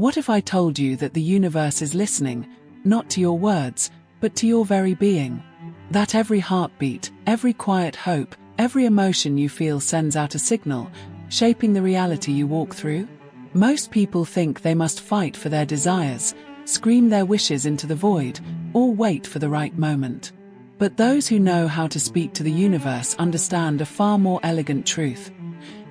What if I told you that the universe is listening, not to your words, but to your very being? That every heartbeat, every quiet hope, every emotion you feel sends out a signal, shaping the reality you walk through? Most people think they must fight for their desires, scream their wishes into the void, or wait for the right moment. But those who know how to speak to the universe understand a far more elegant truth.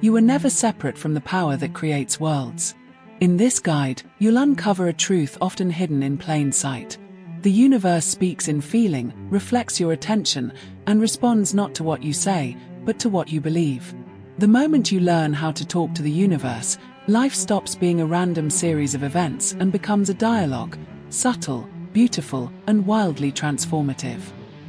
You are never separate from the power that creates worlds. In this guide, you'll uncover a truth often hidden in plain sight. The universe speaks in feeling, reflects your attention, and responds not to what you say, but to what you believe. The moment you learn how to talk to the universe, life stops being a random series of events and becomes a dialogue, subtle, beautiful, and wildly transformative.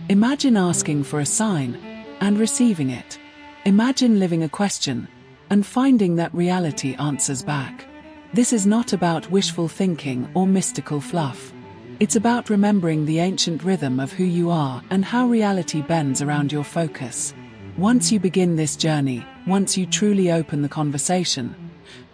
Imagine asking for a sign and receiving it. Imagine living a question and finding that reality answers back. This is not about wishful thinking or mystical fluff. It's about remembering the ancient rhythm of who you are and how reality bends around your focus. Once you begin this journey, once you truly open the conversation,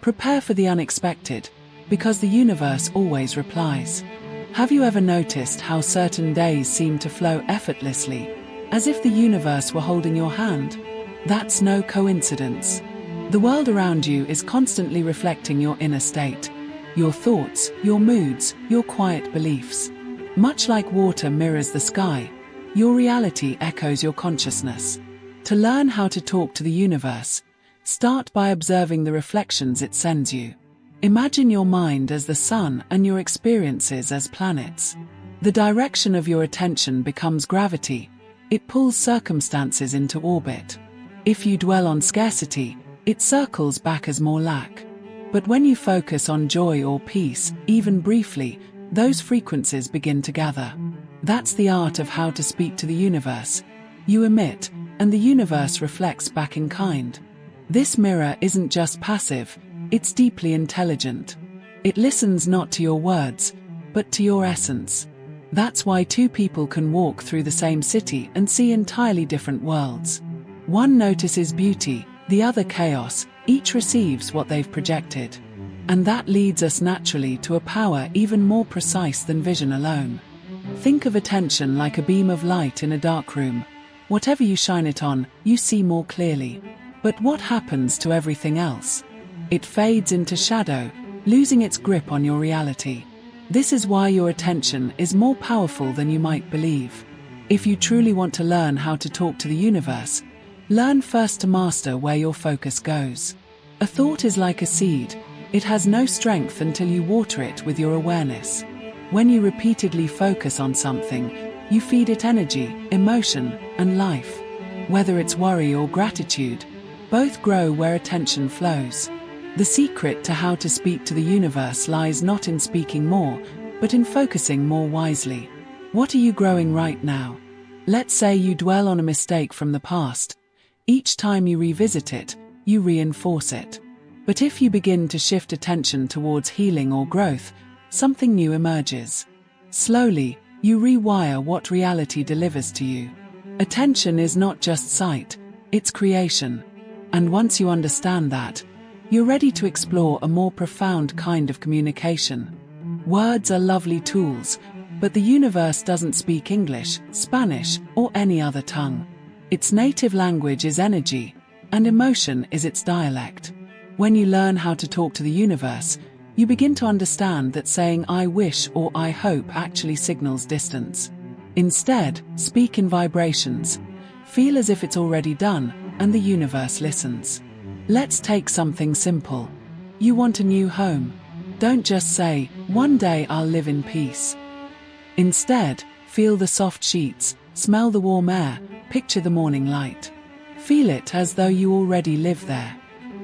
prepare for the unexpected, because the universe always replies. Have you ever noticed how certain days seem to flow effortlessly, as if the universe were holding your hand? That's no coincidence. The world around you is constantly reflecting your inner state, your thoughts, your moods, your quiet beliefs. Much like water mirrors the sky, your reality echoes your consciousness. To learn how to talk to the universe, start by observing the reflections it sends you. Imagine your mind as the sun and your experiences as planets. The direction of your attention becomes gravity. It pulls circumstances into orbit. If you dwell on scarcity, it circles back as more lack. But when you focus on joy or peace, even briefly, those frequencies begin to gather. That's the art of how to speak to the universe. You emit, and the universe reflects back in kind. This mirror isn't just passive, it's deeply intelligent. It listens not to your words, but to your essence. That's why two people can walk through the same city and see entirely different worlds. One notices beauty, the other chaos, each receives what they've projected. And that leads us naturally to a power even more precise than vision alone. Think of attention like a beam of light in a dark room. Whatever you shine it on, you see more clearly. But what happens to everything else? It fades into shadow, losing its grip on your reality. This is why your attention is more powerful than you might believe. If you truly want to learn how to talk to the universe, learn first to master where your focus goes. A thought is like a seed. It has no strength until you water it with your awareness. When you repeatedly focus on something, you feed it energy, emotion, and life. Whether it's worry or gratitude, both grow where attention flows. The secret to how to speak to the universe lies not in speaking more, but in focusing more wisely. What are you growing right now? Let's say you dwell on a mistake from the past. Each time you revisit it, you reinforce it. But if you begin to shift attention towards healing or growth, something new emerges. Slowly, you rewire what reality delivers to you. Attention is not just sight, it's creation. And once you understand that, you're ready to explore a more profound kind of communication. Words are lovely tools, but the universe doesn't speak English, Spanish, or any other tongue. Its native language is energy, and emotion is its dialect. When you learn how to talk to the universe, you begin to understand that saying "I wish" or "I hope" actually signals distance. Instead, speak in vibrations. Feel as if it's already done, and the universe listens. Let's take something simple. You want a new home. Don't just say, "One day I'll live in peace." Instead, feel the soft sheets, smell the warm air, picture the morning light. Feel it as though you already live there.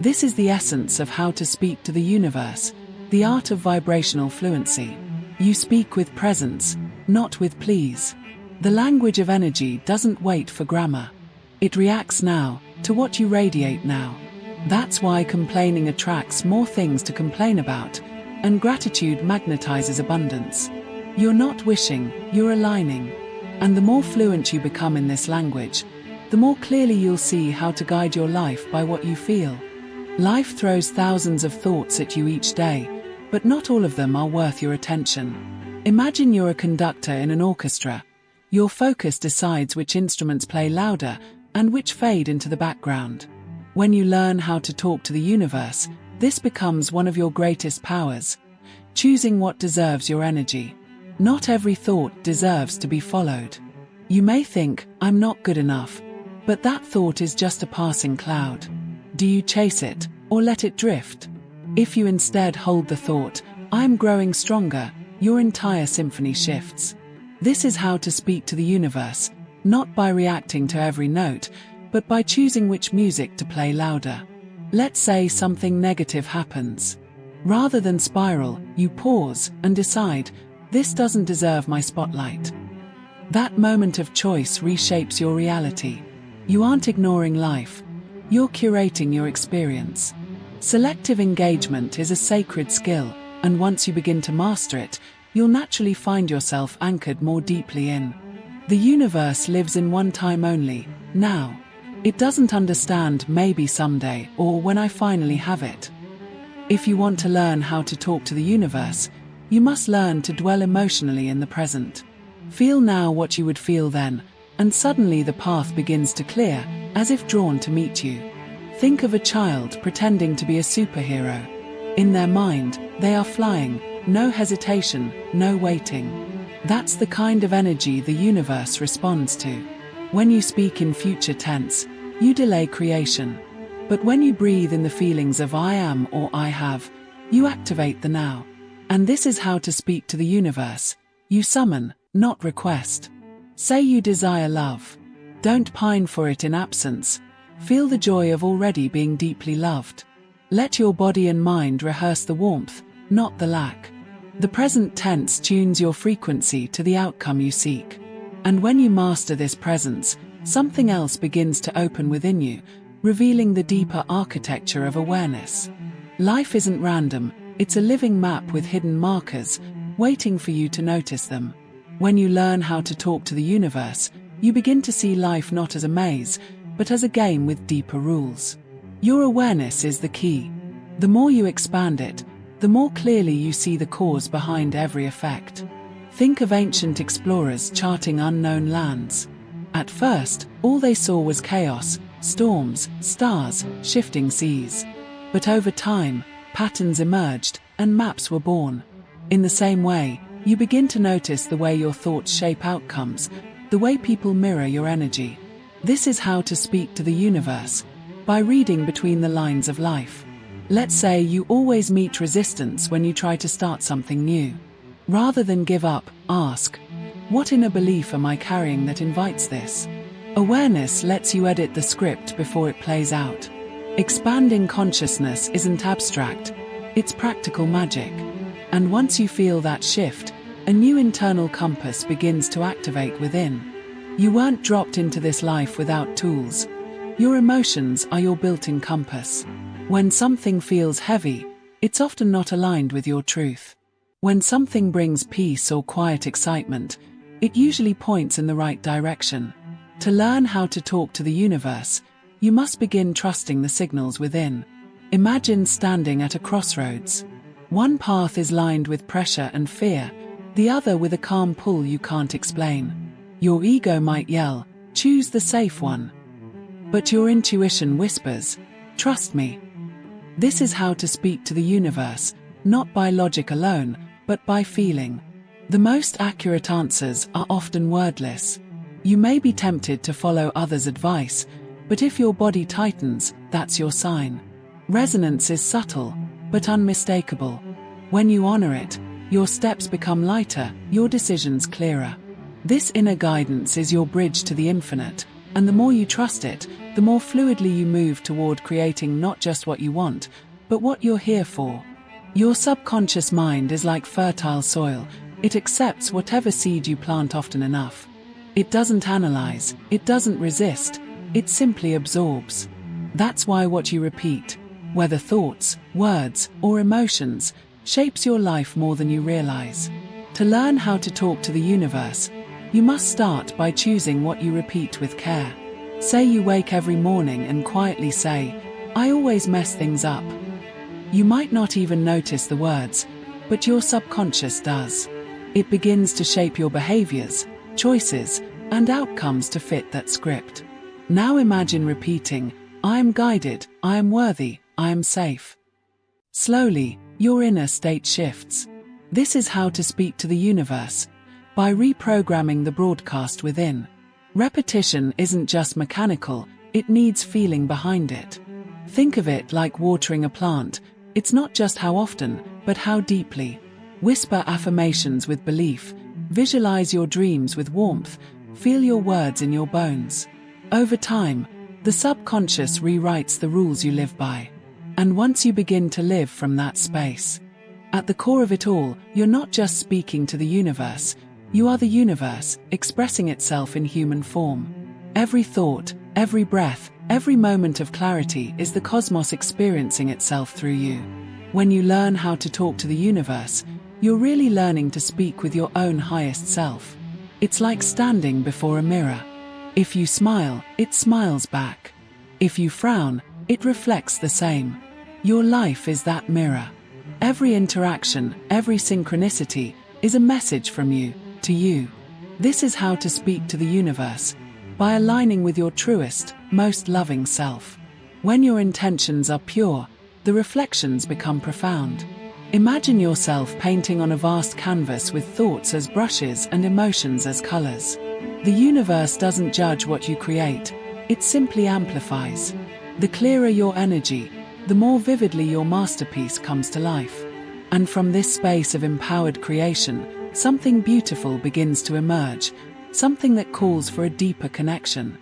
This is the essence of how to speak to the universe, the art of vibrational fluency. You speak with presence, not with pleas. The language of energy doesn't wait for grammar. It reacts now, to what you radiate now. That's why complaining attracts more things to complain about, and gratitude magnetizes abundance. You're not wishing, you're aligning. And the more fluent you become in this language, the more clearly you'll see how to guide your life by what you feel. Life throws thousands of thoughts at you each day, but not all of them are worth your attention. Imagine you're a conductor in an orchestra. Your focus decides which instruments play louder and which fade into the background. When you learn how to talk to the universe, this becomes one of your greatest powers, choosing what deserves your energy. Not every thought deserves to be followed. You may think, "I'm not good enough," but that thought is just a passing cloud. Do you chase it, or let it drift? If you instead hold the thought, "I'm growing stronger," your entire symphony shifts. This is how to speak to the universe, not by reacting to every note, but by choosing which music to play louder. Let's say something negative happens. Rather than spiral, you pause and decide, "This doesn't deserve my spotlight." That moment of choice reshapes your reality. You aren't ignoring life, you're curating your experience. Selective engagement is a sacred skill, and once you begin to master it, you'll naturally find yourself anchored more deeply in. The universe lives in one time only, now. It doesn't understand maybe someday or when I finally have it. If you want to learn how to talk to the universe, you must learn to dwell emotionally in the present. Feel now what you would feel then, and suddenly the path begins to clear, as if drawn to meet you. Think of a child pretending to be a superhero. In their mind, they are flying, no hesitation, no waiting. That's the kind of energy the universe responds to. When you speak in future tense, you delay creation. But when you breathe in the feelings of "I am" or "I have," you activate the now. And this is how to speak to the universe. You summon, not request. Say you desire love. Don't pine for it in absence. Feel the joy of already being deeply loved. Let your body and mind rehearse the warmth, not the lack. The present tense tunes your frequency to the outcome you seek. And when you master this presence, something else begins to open within you, revealing the deeper architecture of awareness. Life isn't random, it's a living map with hidden markers, waiting for you to notice them. When you learn how to talk to the universe, you begin to see life not as a maze, but as a game with deeper rules. Your awareness is the key. The more you expand it, the more clearly you see the cause behind every effect. Think of ancient explorers charting unknown lands. At first, all they saw was chaos, storms, stars, shifting seas. But over time, patterns emerged, and maps were born. In the same way, you begin to notice the way your thoughts shape outcomes, the way people mirror your energy. This is how to speak to the universe, by reading between the lines of life. Let's say you always meet resistance when you try to start something new. Rather than give up, ask, "What inner belief am I carrying that invites this?" Awareness lets you edit the script before it plays out. Expanding consciousness isn't abstract, it's practical magic. And once you feel that shift, a new internal compass begins to activate within. You weren't dropped into this life without tools. Your emotions are your built-in compass. When something feels heavy, it's often not aligned with your truth. When something brings peace or quiet excitement, it usually points in the right direction. To learn how to talk to the universe, you must begin trusting the signals within. Imagine standing at a crossroads. One path is lined with pressure and fear, the other with a calm pull you can't explain. Your ego might yell, "Choose the safe one." But your intuition whispers, "Trust me." This is how to speak to the universe, not by logic alone, but by feeling. The most accurate answers are often wordless. You may be tempted to follow others' advice, but if your body tightens, that's your sign. Resonance is subtle, but unmistakable. When you honor it, your steps become lighter, your decisions clearer. This inner guidance is your bridge to the infinite, and the more you trust it, the more fluidly you move toward creating not just what you want, but what you're here for. Your subconscious mind is like fertile soil. It accepts whatever seed you plant often enough. It doesn't analyze, it doesn't resist, it simply absorbs. That's why what you repeat, whether thoughts, words, or emotions, shapes your life more than you realize. To learn how to talk to the universe, you must start by choosing what you repeat with care. Say you wake every morning and quietly say, "I always mess things up." You might not even notice the words, but your subconscious does. It begins to shape your behaviors, choices, and outcomes to fit that script. Now imagine repeating, "I am guided, I am worthy, I am safe." Slowly, your inner state shifts. This is how to speak to the universe, by reprogramming the broadcast within. Repetition isn't just mechanical, it needs feeling behind it. Think of it like watering a plant. It's not just how often, but how deeply. Whisper affirmations with belief, visualize your dreams with warmth, feel your words in your bones. Over time, the subconscious rewrites the rules you live by. And once you begin to live from that space, at the core of it all, you're not just speaking to the universe, you are the universe, expressing itself in human form. Every thought, every breath, every moment of clarity is the cosmos experiencing itself through you. When you learn how to talk to the universe, you're really learning to speak with your own highest self. It's like standing before a mirror. If you smile, it smiles back. If you frown, it reflects the same. Your life is that mirror. Every interaction, every synchronicity, is a message from you, to you. This is how to speak to the universe, by aligning with your truest, most loving self. When your intentions are pure, the reflections become profound. Imagine yourself painting on a vast canvas with thoughts as brushes and emotions as colors. The universe doesn't judge what you create, it simply amplifies. The clearer your energy, the more vividly your masterpiece comes to life. And from this space of empowered creation, something beautiful begins to emerge, something that calls for a deeper connection.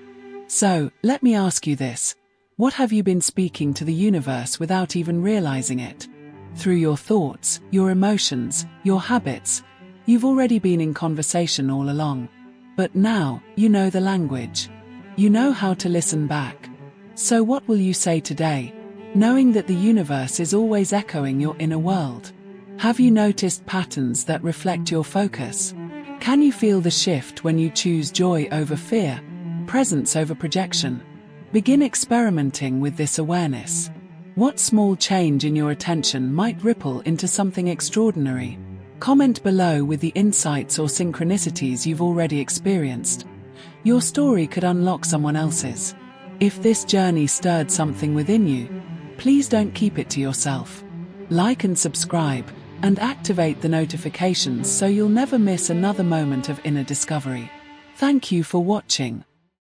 So, let me ask you this. What have you been speaking to the universe without even realizing it? Through your thoughts, your emotions, your habits, you've already been in conversation all along. But now, you know the language. You know how to listen back. So what will you say today, knowing that the universe is always echoing your inner world? Have you noticed patterns that reflect your focus? Can you feel the shift when you choose joy over fear, presence over projection? Begin experimenting with this awareness. What small change in your attention might ripple into something extraordinary? Comment below with the insights or synchronicities you've already experienced. Your story could unlock someone else's. If this journey stirred something within you, please don't keep it to yourself. Like and subscribe, and activate the notifications so you'll never miss another moment of inner discovery. Thank you for watching.